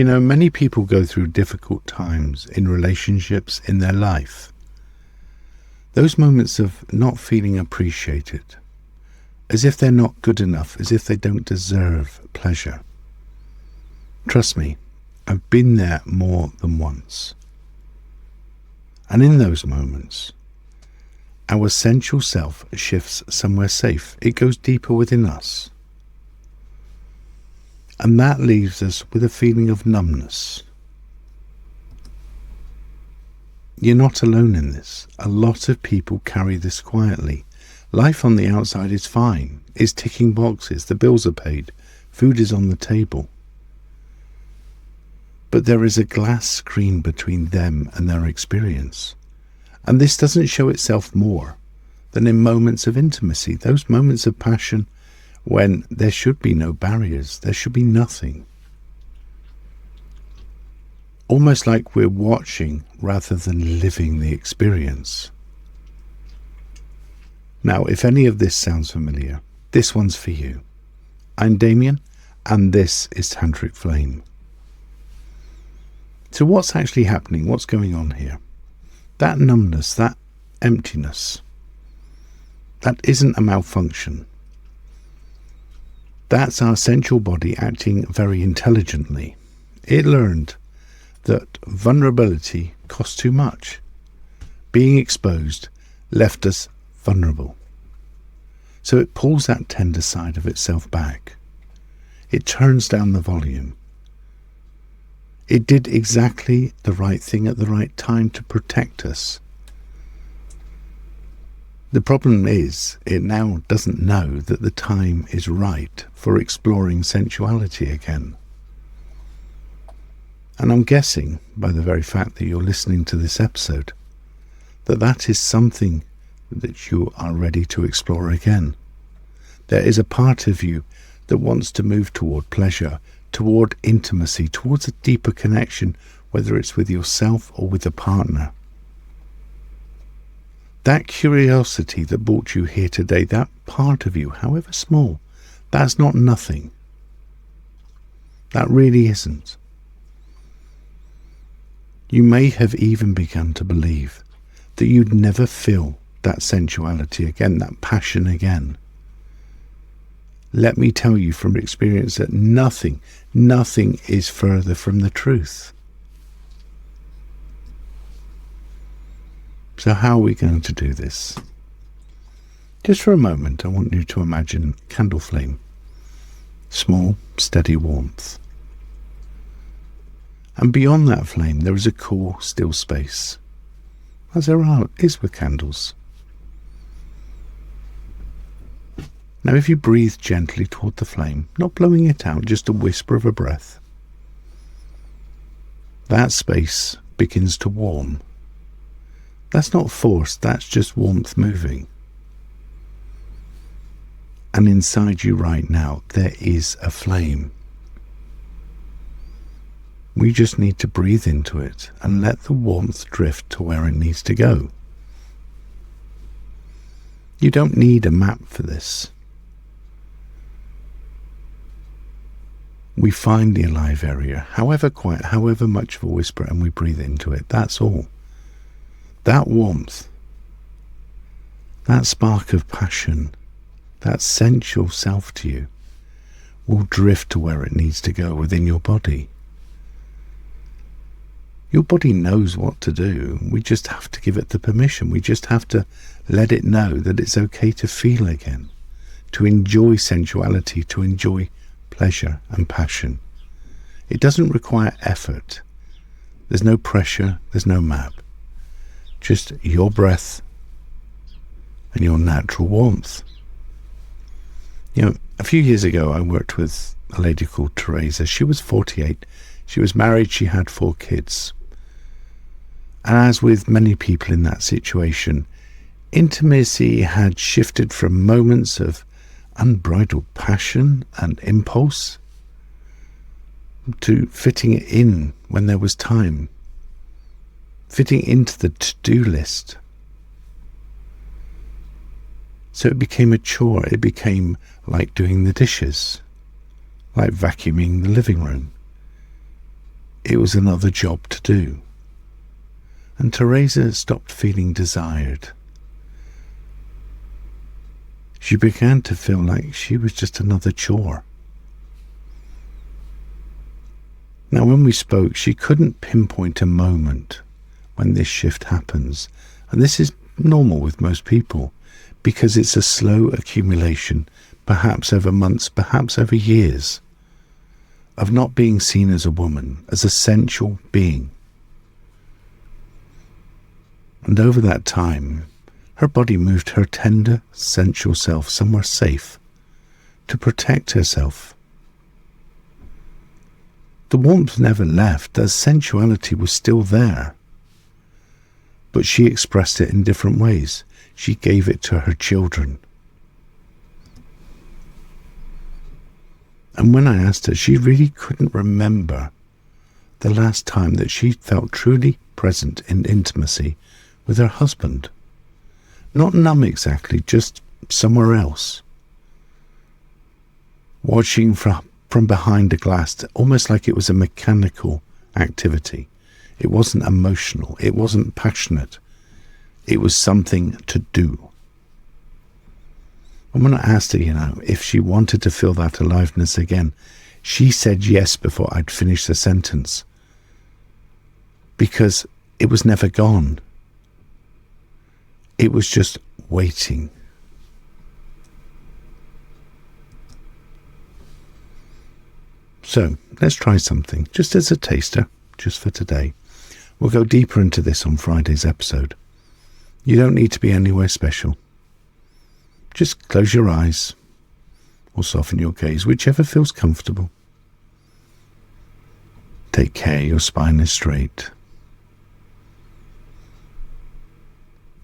Many people go through difficult times in relationships in their life. Those moments of not feeling appreciated, as if they're not good enough, as if they don't deserve pleasure. Trust me, I've been there more than once. And in those moments, our essential self shifts somewhere safe. It goes deeper within us. And that leaves us with a feeling of numbness. You're not alone in this. A lot of people carry this quietly. Life on the outside is fine. It's ticking boxes. The bills are paid. Food is on the table. But there is a glass screen between them and their experience. And this doesn't show itself more than in moments of intimacy, those moments of passion when there should be no barriers, there should be nothing. Almost like we're watching rather than living the experience. Now, if any of this sounds familiar, this one's for you. I'm Damien, and this is Tantric Flame. So what's actually happening? What's going on here? That numbness, that emptiness, that isn't a malfunction. That's our sensual body acting very intelligently. It learned that vulnerability costs too much. Being exposed left us vulnerable. So it pulls that tender side of itself back. It turns down the volume. It did exactly the right thing at the right time to protect us. The problem is, it now doesn't know that the time is right for exploring sensuality again. And I'm guessing, by the very fact that you're listening to this episode, that that is something that you are ready to explore again. There is a part of you that wants to move toward pleasure, toward intimacy, towards a deeper connection, whether it's with yourself or with a partner. That curiosity that brought you here today, that part of you, however small, that's not nothing. That really isn't. You may have even begun to believe that you'd never feel that sensuality again, that passion again. Let me tell you from experience that nothing is further from the truth. So how are we going to do this? Just for a moment, I want you to imagine a candle flame. Small, steady warmth. And beyond that flame, there is a cool, still space, as there is with candles. Now, if you breathe gently toward the flame, not blowing it out, just a whisper of a breath, that space begins to warm. That's not forced, that's just warmth moving. And inside you right now, there is a flame. We just need to breathe into it and let the warmth drift to where it needs to go. You don't need a map for this. We find the alive area, however quiet, however much of a whisper, and we breathe into it. That's all. That warmth, that spark of passion, that sensual self to you, will drift to where it needs to go within your body. Your body knows what to do. We just have to give it the permission. We just have to let it know that it's okay to feel again, to enjoy sensuality, to enjoy pleasure and passion. It doesn't require effort. There's no pressure, there's no map. Just your breath and your natural warmth. A few years ago I worked with a lady called Teresa. She was 48. She was married, she had 4 kids. And as with many people in that situation, intimacy had shifted from moments of unbridled passion and impulse to fitting it in when there was time, fitting into the to-do list. So it became a chore. It became like doing the dishes, like vacuuming the living room. it was another job to do. And Teresa stopped feeling desired. She began to feel like she was just another chore. Now, when we spoke, she couldn't pinpoint a moment when this shift happens. And this is normal with most people, because it's a slow accumulation, perhaps over months, perhaps over years, of not being seen as a woman, as a sensual being. And over that time, her body moved her tender, sensual self somewhere safe to protect herself. The warmth never left, the sensuality was still there. But she expressed it in different ways. She gave it to her children. And when I asked her, she really couldn't remember the last time that she felt truly present in intimacy with her husband. Not numb exactly, just somewhere else. Watching from behind a glass, almost like it was a mechanical activity. It wasn't emotional, it wasn't passionate. It was something to do. And when I asked her, if she wanted to feel that aliveness again, she said yes before I'd finished the sentence. Because it was never gone. It was just waiting. So, let's try something, just as a taster, just for today. We'll go deeper into this on Friday's episode. You don't need to be anywhere special. Just close your eyes or soften your gaze, whichever feels comfortable. Take care your spine is straight.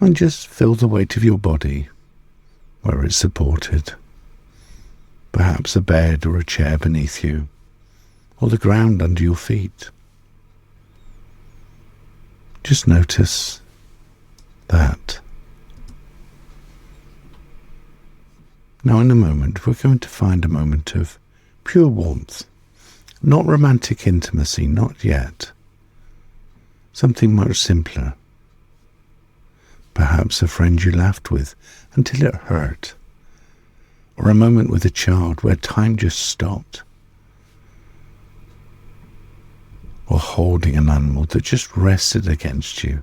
And just feel the weight of your body where it's supported. Perhaps a bed or a chair beneath you, or the ground under your feet. Just notice that. Now in a moment, we're going to find a moment of pure warmth. Not romantic intimacy, not yet. Something much simpler. Perhaps a friend you laughed with until it hurt. Or a moment with a child where time just stopped. Or holding an animal that just rested against you,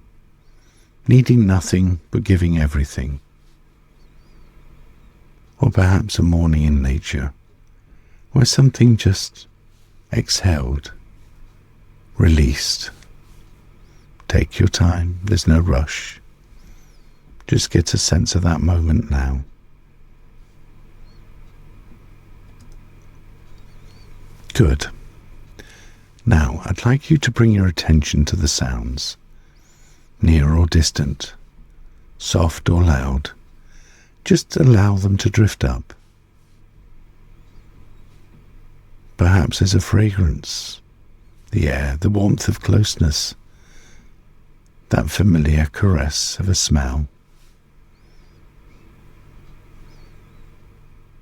needing nothing but giving everything. Or perhaps a morning in nature, where something just exhaled, released. Take your time, there's no rush. Just get a sense of that moment now. Good. Now, I'd like you to bring your attention to the sounds, near or distant, soft or loud. Just allow them to drift up. Perhaps there's a fragrance, the air, the warmth of closeness, that familiar caress of a smell.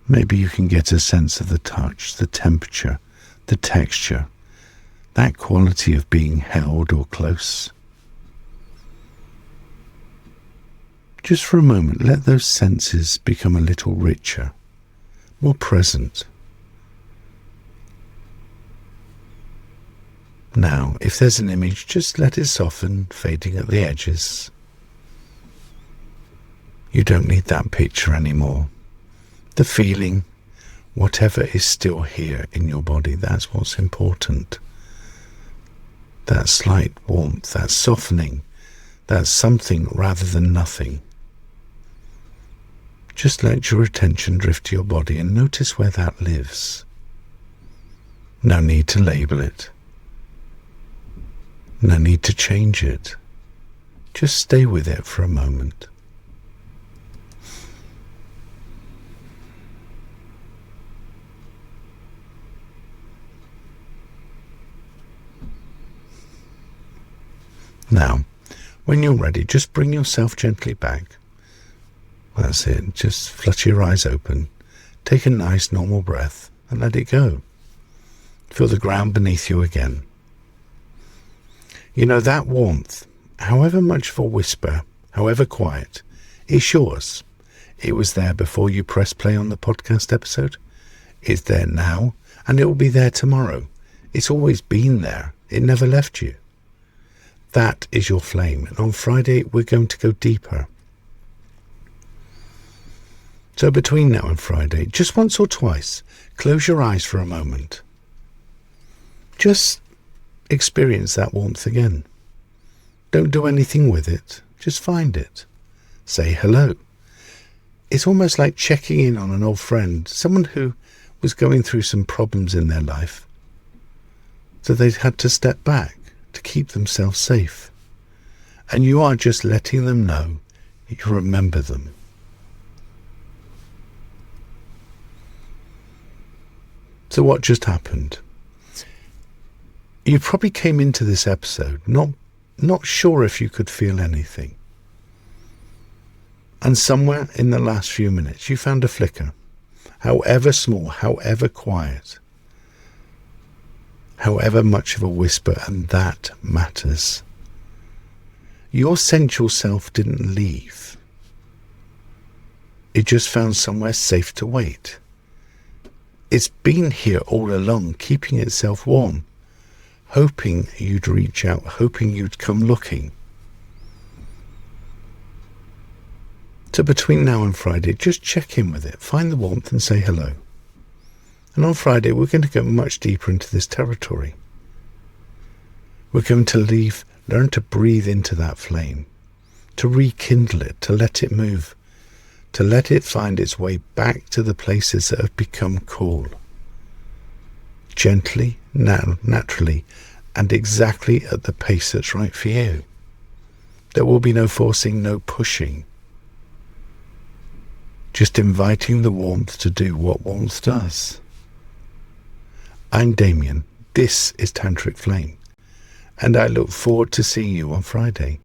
Maybe you can get a sense of the touch, the temperature, the texture, that quality of being held or close. Just for a moment, let those senses become a little richer, more present. Now, if there's an image, just let it soften, fading at the edges. You don't need that picture anymore. The feeling, whatever is still here in your body, that's what's important. That slight warmth, that softening, that's something rather than nothing. Just let your attention drift to your body and notice where that lives. No need to label it. No need to change it. Just stay with it for a moment. Now, when you're ready, just bring yourself gently back. That's it. Just flutter your eyes open. Take a nice normal breath and let it go. Feel the ground beneath you again. That warmth, however much of a whisper, however quiet, is yours. It was there before you press play on the podcast episode. It's there now, and it will be there tomorrow. It's always been there. It never left you. That is your flame. And on Friday, we're going to go deeper. So between now and Friday, just once or twice, close your eyes for a moment. Just experience that warmth again. Don't do anything with it. Just find it. Say hello. It's almost like checking in on an old friend, someone who was going through some problems in their life. So they'd had to step back to keep themselves safe. And you are just letting them know you remember them. So what just happened? You probably came into this episode not sure if you could feel anything. And somewhere in the last few minutes you found a flicker, however small, however quiet, however much of a whisper, and that matters. Your sensual self didn't leave. It just found somewhere safe to wait. It's been here all along, keeping itself warm, hoping you'd reach out, hoping you'd come looking. So between now and Friday, just check in with it, find the warmth and say hello. And on Friday, we're going to go much deeper into this territory. We're going to learn to breathe into that flame, to rekindle it, to let it move, to let it find its way back to the places that have become cool. Gently, naturally, and exactly at the pace that's right for you. There will be no forcing, no pushing. Just inviting the warmth to do what warmth does. I'm Damien. This is Tantric Flame, and I look forward to seeing you on Friday.